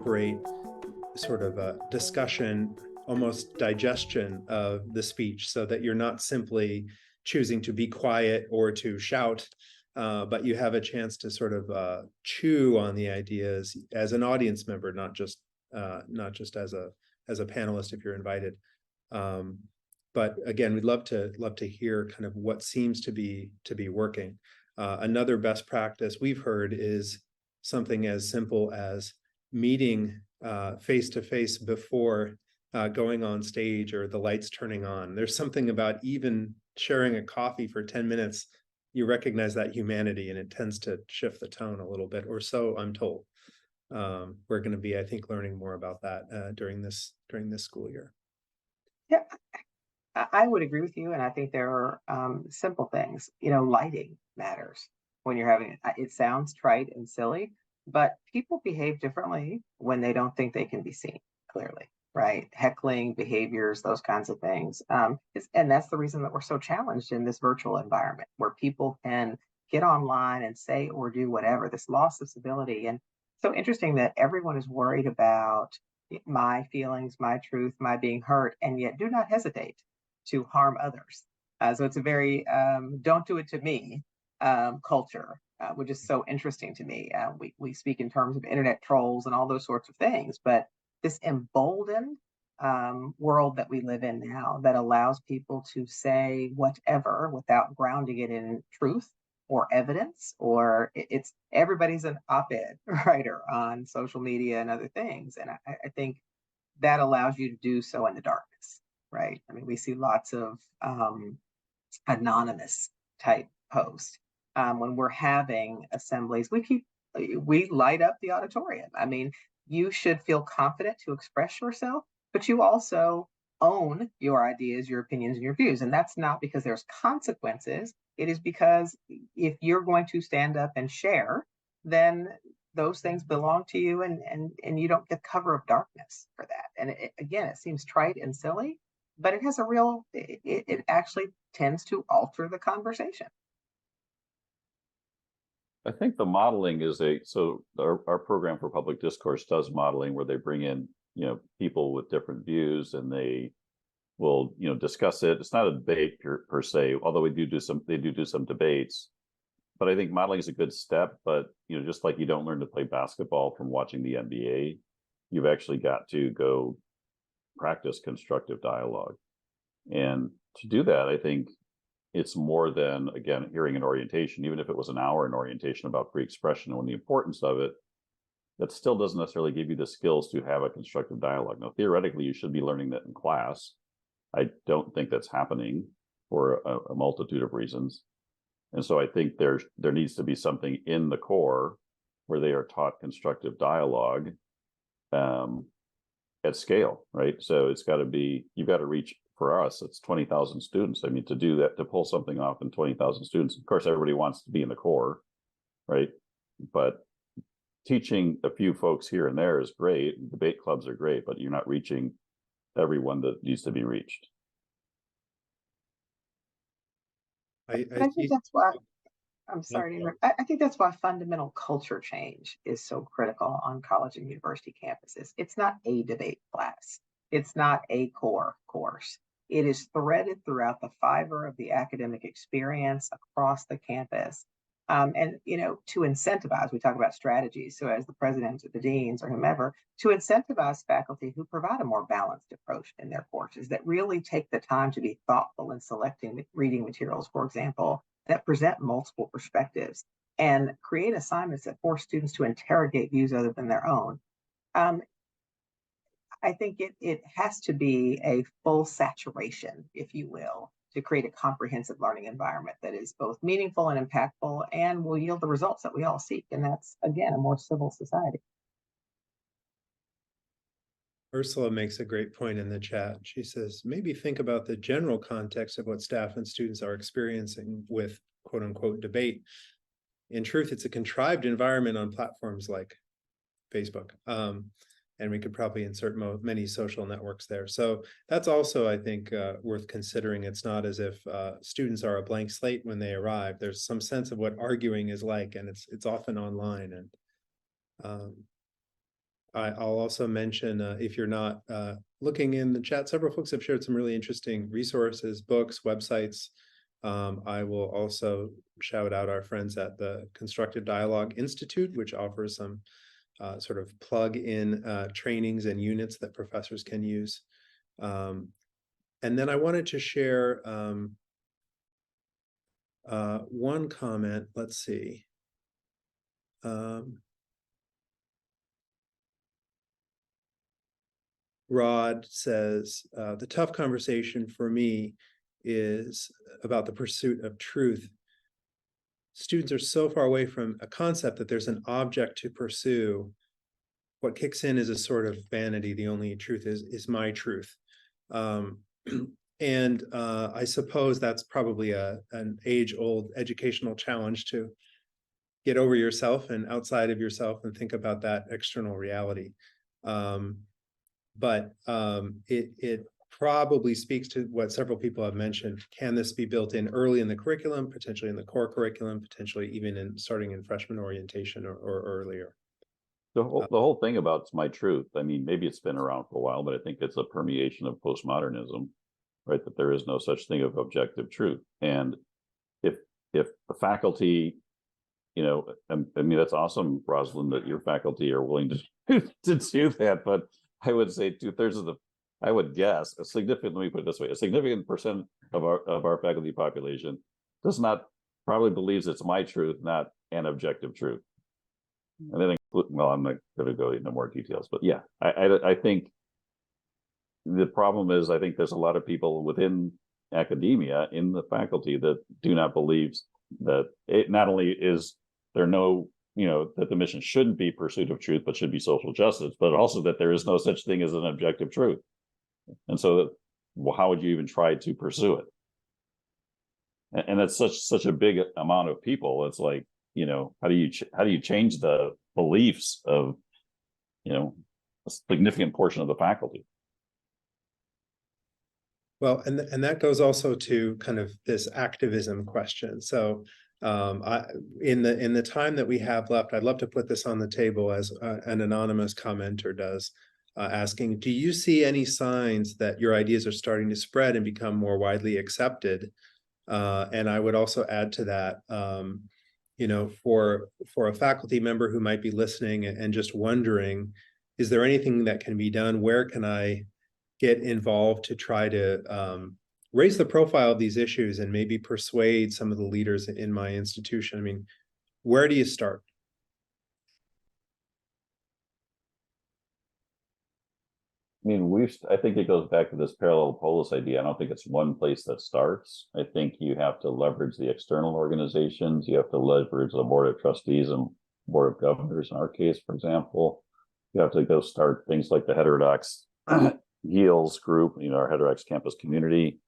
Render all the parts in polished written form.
incorporate sort of a discussion, almost digestion of the speech, so that you're not simply choosing to be quiet or to shout, but you have a chance to sort of chew on the ideas as an audience member, not just as a panelist if you're invited. But again, we'd love to hear kind of what seems to be working. Another best practice we've heard is something as simple as meeting face to face before going on stage or the lights turning on. There's something about even sharing a coffee for 10 minutes, you recognize that humanity, and it tends to shift the tone a little bit, or so I'm told. We're going to be, I think, learning more about that during this school year. Yeah, I would agree with you, and I think there are simple things. Lighting matters when you're having it. It sounds trite and silly, but people behave differently when they don't think they can be seen clearly, right? Heckling behaviors, those kinds of things. And that's the reason that we're so challenged in this virtual environment where people can get online and say or do whatever, this loss of civility. And so interesting that everyone is worried about my feelings, my truth, my being hurt, and yet do not hesitate to harm others. So it's a very don't do it to me culture, which is so interesting to me. We speak in terms of internet trolls and all those sorts of things, but this emboldened world that we live in now that allows people to say whatever without grounding it in truth or evidence, or it's everybody's an op-ed writer on social media and other things. And I think that allows you to do so in the darkness, right? I mean, we see lots of anonymous type posts. When we're having assemblies, we light up the auditorium. I mean, you should feel confident to express yourself, but you also own your ideas, your opinions, and your views. And that's not because there's consequences. It is because if you're going to stand up and share, then those things belong to you, and you don't get cover of darkness for that. And again, it seems trite and silly, but it has it actually tends to alter the conversation. I think the modeling is so our program for public discourse does modeling where they bring in, people with different views, and they will, discuss it. It's not a debate per se, although they do do some debates. But I think modeling is a good step. But, just like you don't learn to play basketball from watching the NBA, you've actually got to go practice constructive dialogue. And to do that, I think it's more than, again, hearing an orientation, even if it was an hour in orientation about free expression and the importance of it, that still doesn't necessarily give you the skills to have a constructive dialogue. Now, theoretically, you should be learning that in class. I don't think that's happening for a multitude of reasons. And so I think there needs to be something in the core where they are taught constructive dialogue at scale, right? So it's got to be, you've got to reach, for us, it's 20,000 students. I mean, to do that, to pull something off in 20,000 students, of course, everybody wants to be in the core, right? But teaching a few folks here and there is great. Debate clubs are great, but you're not reaching everyone that needs to be reached. I think that's why, I'm sorry to interrupt. I think that's why fundamental culture change is so critical on college and university campuses. It's not a debate class. It's not a core course. It is threaded throughout the fiber of the academic experience across the campus. And, to incentivize, we talk about strategies. So as the presidents or the deans or whomever, to incentivize faculty who provide a more balanced approach in their courses that really take the time to be thoughtful in selecting reading materials, for example, that present multiple perspectives and create assignments that force students to interrogate views other than their own. I think it has to be a full saturation, if you will, to create a comprehensive learning environment that is both meaningful and impactful and will yield the results that we all seek. And that's, again, a more civil society. Ursula makes a great point in the chat. She says, maybe think about the general context of what staff and students are experiencing with quote unquote debate. In truth, it's a contrived environment on platforms like Facebook. And we could probably insert many social networks there. So that's also, I think, worth considering. It's not as if students are a blank slate when they arrive. There's some sense of what arguing is like, and it's often online. And I'll also mention, if you're not looking in the chat, several folks have shared some really interesting resources, books, websites. I will also shout out our friends at the Constructive Dialogue Institute, which offers some sort of plug-in trainings and units that professors can use. And then I wanted to share one comment. Let's see. Rod says, the tough conversation for me is about the pursuit of truth. Students are so far away from a concept that there's an object to pursue. What kicks in is a sort of vanity. The only truth is my truth. And I suppose that's probably an age-old educational challenge to get over yourself and outside of yourself and think about that external reality. But it probably speaks to what several people have mentioned. Can this be built in early in the curriculum, potentially in the core curriculum, potentially even in starting in freshman orientation or earlier? The whole thing about it's my truth, I mean, maybe it's been around for a while, but I think it's a permeation of postmodernism, right? That there is no such thing of objective truth. And if the faculty, you know, I mean, that's awesome, Roslyn, that your faculty are willing to do that. But I would say 2/3 of I would guess let me put it this way, a significant percent of our faculty population probably believes it's my truth, not an objective truth. And then, well, I'm not going to go into more details, but yeah, I think the problem is, I think there's a lot of people within academia, in the faculty, that do not believe that it not only is there no, you know, that the mission shouldn't be pursuit of truth, but should be social justice, but also that there is no such thing as an objective truth. And so, well, how would you even try to pursue it? And that's such a big amount of people. It's like, you know, how do you change the beliefs of, you know, a significant portion of the faculty? Well, and that goes also to kind of this activism question. So in the time that we have left, I'd love to put this on the table as an anonymous commenter does, asking, do you see any signs that your ideas are starting to spread and become more widely accepted? And I would also add to that, you know, for a faculty member who might be listening and just wondering, is there anything that can be done? Where can I get involved to try to raise the profile of these issues and maybe persuade some of the leaders in my institution? I mean, where do you start? I mean, I think it goes back to this parallel polis idea. I don't think it's one place that starts. I think you have to leverage the external organizations. You have to leverage the board of trustees and board of governors, in our case, for example. You have to go start things like the Heterodox Yields group, you know, our Heterodox campus community,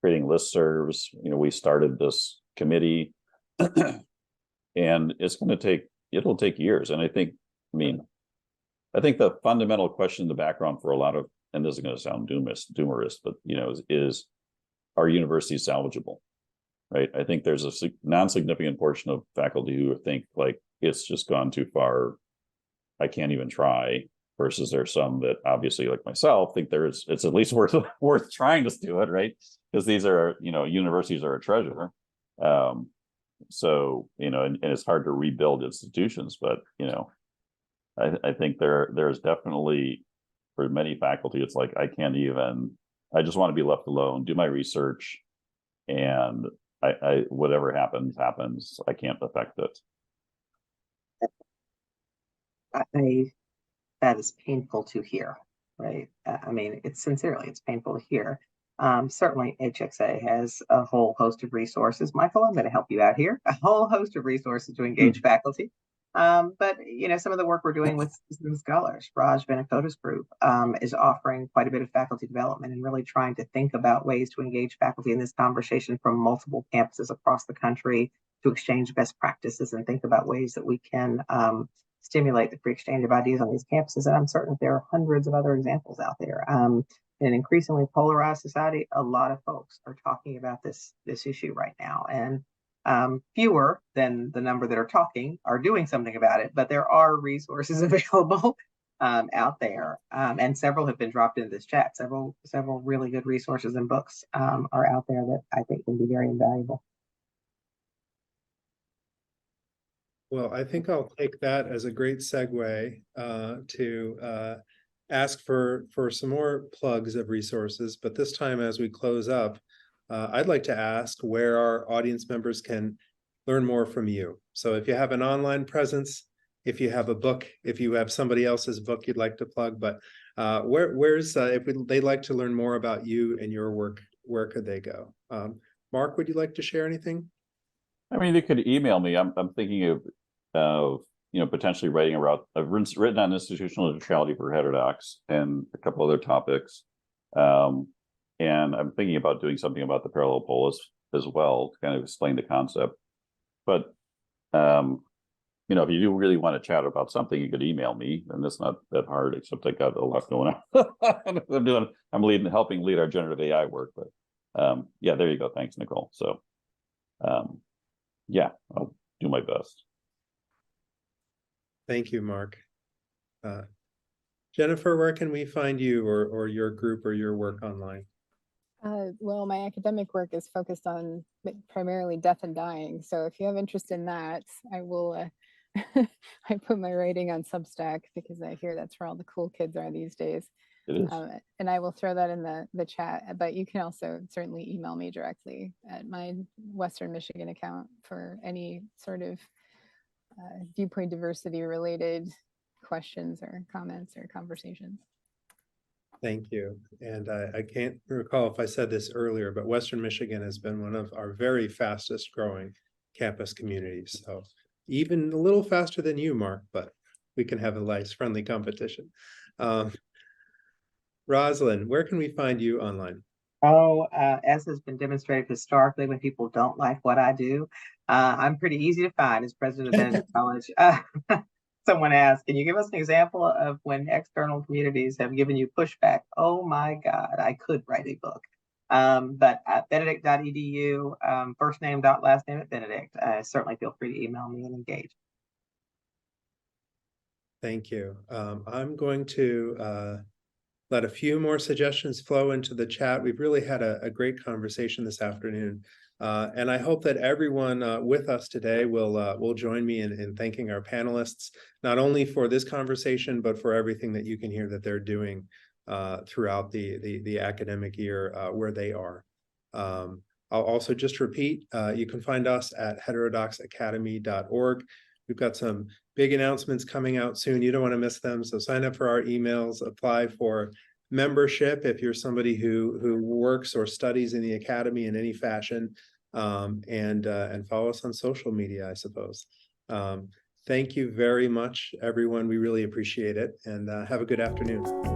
creating listservs. You know, we started this committee and it'll take years. And I think the fundamental question in the background for a lot of, and this is going to sound doomerist, but, you know, is are universities salvageable, right? I think there's a non-significant portion of faculty who think like it's just gone too far, I can't even try, versus there's some that obviously, like myself, think it's at least worth trying to do it, right? Because these are, you know, universities are a treasure. So, you know, and it's hard to rebuild institutions, but, you know, I think there's definitely, for many faculty, it's like, I just want to be left alone, do my research, and I whatever happens, I can't affect it. That is painful to hear, right? I mean, it's painful to hear. Certainly HXA has a whole host of resources. Michael, I'm going to help you out here. A whole host of resources to engage faculty. But, you know, some of the work we're doing with Citizen Scholars, Raj Benakota's group, is offering quite a bit of faculty development and really trying to think about ways to engage faculty in this conversation from multiple campuses across the country, to exchange best practices and think about ways that we can stimulate the free exchange of ideas on these campuses. And I'm certain there are hundreds of other examples out there. In an increasingly polarized society, a lot of folks are talking about this issue right now. And fewer than the number that are talking are doing something about it, but there are resources available out there, and several have been dropped in this chat. Several really good resources and books are out there that I think can be very invaluable. Well, I think I'll take that as a great segue to ask for some more plugs of resources. But this time, as we close up, I'd like to ask where our audience members can learn more from you. So if you have an online presence, if you have a book, if you have somebody else's book you'd like to plug, but where's they'd like to learn more about you and your work, where could they go? Mark, would you like to share anything? I mean, they could email me. I'm thinking of potentially writing around. I've written on institutional neutrality for Heterodox and a couple other topics, and I'm thinking about doing something about the parallel polis as well to kind of explain the concept. But if you do really want to chat about something, you could email me, and it's not that hard. Except I got a lot going on. I'm helping lead our generative AI work, but yeah, there you go. Thanks, Nicole. So. Yeah, I'll do my best. Thank you, Mark. Jennifer, where can we find you or your group or your work online? Well, my academic work is focused on primarily death and dying. So if you have interest in that, I will, I put my writing on Substack because I hear that's where all the cool kids are these days. It is. And I will throw that in the chat, but you can also certainly email me directly at my Western Michigan account for any sort of viewpoint diversity related questions or comments or conversations. Thank you. And I can't recall if I said this earlier, but Western Michigan has been one of our very fastest growing campus communities. So even a little faster than you, Mark, but we can have a nice friendly competition. Roslyn, where can we find you online? As has been demonstrated historically, when people don't like what I do, I'm pretty easy to find as president of Benedict College. Someone asked, can you give us an example of when external communities have given you pushback? Oh my God, I could write a book. But at benedict.edu, first name dot last name at Benedict. Certainly feel free to email me and engage. Thank you. I'm going to let a few more suggestions flow into the chat. We've really had a great conversation this afternoon. And I hope that everyone with us today will join me in thanking our panelists, not only for this conversation, but for everything that you can hear that they're doing throughout the academic year where they are. I'll also just repeat, you can find us at heterodoxacademy.org. We've got some big announcements coming out soon. You don't want to miss them. So sign up for our emails, apply for membership if you're somebody who works or studies in the academy in any fashion, and follow us on social media, I suppose. Thank you very much, everyone. We really appreciate it, and have a good afternoon.